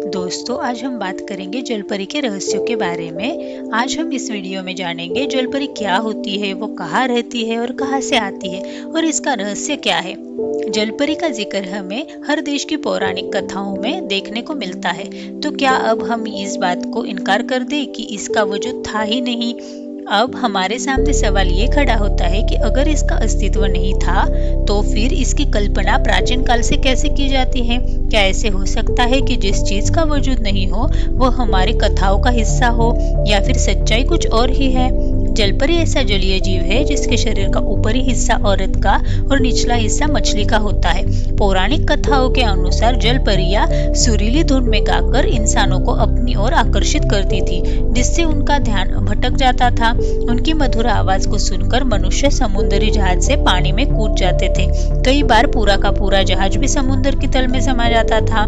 दोस्तों, आज हम बात करेंगे जलपरी के रहस्यों के बारे में। आज हम इस वीडियो में जानेंगे जलपरी क्या होती है, वो कहाँ रहती है और कहाँ से आती है और इसका रहस्य क्या है। जलपरी का जिक्र हमें हर देश की पौराणिक कथाओं में देखने को मिलता है, तो क्या अब हम इस बात को इनकार कर दें कि इसका वजूद था ही नहीं। अब हमारे सामने सवाल ये खड़ा होता है कि अगर इसका अस्तित्व नहीं था तो फिर इसकी कल्पना प्राचीन काल से कैसे की जाती है। क्या ऐसे हो सकता है कि जिस चीज का वजूद नहीं हो वो हमारी कथाओं का हिस्सा हो, या फिर सच्चाई कुछ और ही है। जलपरी ऐसा जलीय जीव है जिसके शरीर का ऊपरी हिस्सा औरत का और निचला हिस्सा मछली का होता है। पौराणिक कथाओं के अनुसार जलपरियां सुरीली धुन में गाकर इंसानों को अपनी ओर आकर्षित करती थी, जिससे उनका ध्यान भटक जाता था। उनकी मधुर आवाज को सुनकर मनुष्य समुद्री जहाज से पानी में कूद जाते थे। कई बार पूरा का पूरा जहाज भी समुद्र की तल में समा जाता था।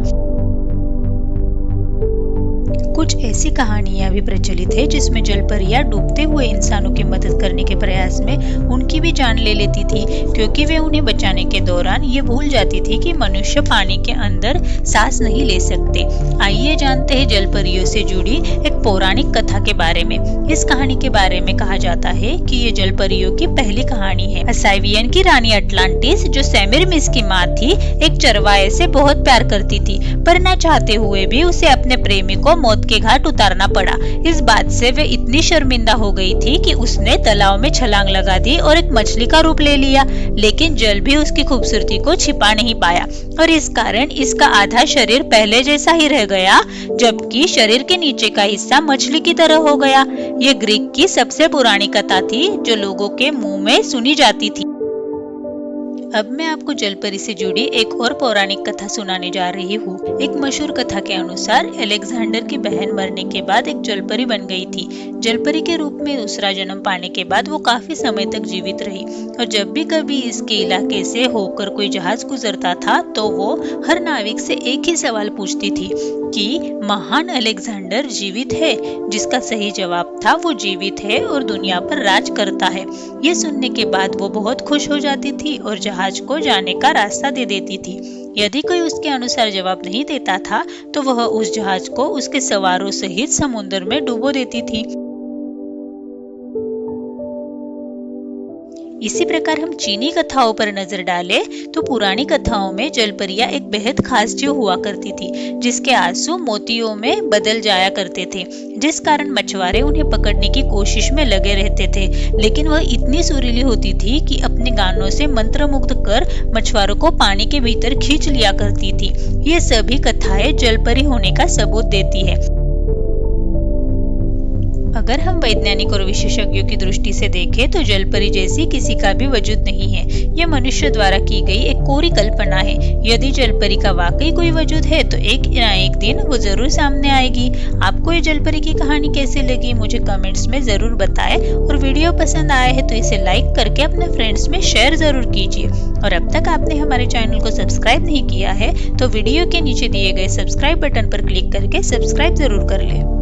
कुछ ऐसी कहानियां भी प्रचलित है जिसमें जलपरियां डूबते हुए इंसानों की मदद करने के प्रयास में उनकी भी जान ले लेती थी, क्योंकि वे उन्हें बचाने के दौरान ये भूल जाती थी कि मनुष्य पानी के अंदर सांस नहीं ले सकते। आइए जानते हैं जलपरियों से जुड़ी एक पौराणिक कथा के बारे में। इस कहानी के बारे में कहा जाता है कि ये जलपरियों की पहली कहानी है। असाइवियन की रानी अटलांटिस, जो सेमिरमिस की माँ थी, एक चरवाहे से बहुत प्यार करती थी, पर न चाहते हुए भी उसे अपने प्रेमी को मौत के घाट उतारना पड़ा। इस बात से वे इतनी शर्मिंदा हो गई थी कि उसने तालाब में छलांग लगा दी और एक मछली का रूप ले लिया। लेकिन जल भी उसकी खूबसूरती को छिपा नहीं पाया और इस कारण इसका आधा शरीर पहले जैसा ही रह गया, जबकि शरीर के नीचे का हिस्सा मछली की तरह हो गया। ये ग्रीक की सबसे पुरानी कथा थी जो लोगों के मुंह में सुनी जाती थी। अब मैं आपको जलपरी से जुड़ी एक और पौराणिक कथा सुनाने जा रही हूँ। एक मशहूर कथा के अनुसार अलेक्जेंडर की बहन मरने के बाद एक जलपरी बन गई थी। जलपरी के रूप में दूसरा जन्म पाने के बाद वो काफी समय तक जीवित रही और जब भी कभी इसके इलाके से होकर कोई जहाज गुजरता था तो वो हर नाविक से एक ही सवाल पूछती थी कि महान अलेक्जेंडर जीवित है। जिसका सही जवाब था वो जीवित है और दुनिया पर राज करता है। ये सुनने के बाद वो बहुत खुश हो जाती थी और जहाज को जाने का रास्ता दे देती थी। यदि कोई उसके अनुसार जवाब नहीं देता था तो वह उस जहाज को उसके सवारों सहित समुद्र में डुबो देती थी। इसी प्रकार हम चीनी कथाओं पर नजर डालें तो पुरानी कथाओं में जलपरियां एक बेहद खास जीव हुआ करती थी, जिसके आंसू मोतियों में बदल जाया करते थे, जिस कारण मछुआरे उन्हें पकड़ने की कोशिश में लगे रहते थे। लेकिन वह इतनी सुरीली होती थी कि अपने गानों से मंत्रमुग्ध कर मछुआरों को पानी के भीतर खींच लिया करती थी। ये सभी कथाएं जलपरी होने का सबूत देती है। अगर हम वैज्ञानिक और विशेषज्ञों की दृष्टि से देखें तो जलपरी जैसी किसी का भी वजूद नहीं है। यह मनुष्य द्वारा की गई एक कोरी कल्पना है। यदि जलपरी का वाकई कोई वजूद है तो एक ना एक दिन वो जरूर सामने आएगी। आपको ये जलपरी की कहानी कैसी लगी मुझे कमेंट्स में जरूर बताएं और वीडियो पसंद आया है तो इसे लाइक करके अपने फ्रेंड्स में शेयर जरूर कीजिए। और अब तक आपने हमारे चैनल को सब्सक्राइब नहीं किया है तो वीडियो के नीचे दिए गए सब्सक्राइब बटन पर क्लिक करके सब्सक्राइब जरूर कर ले।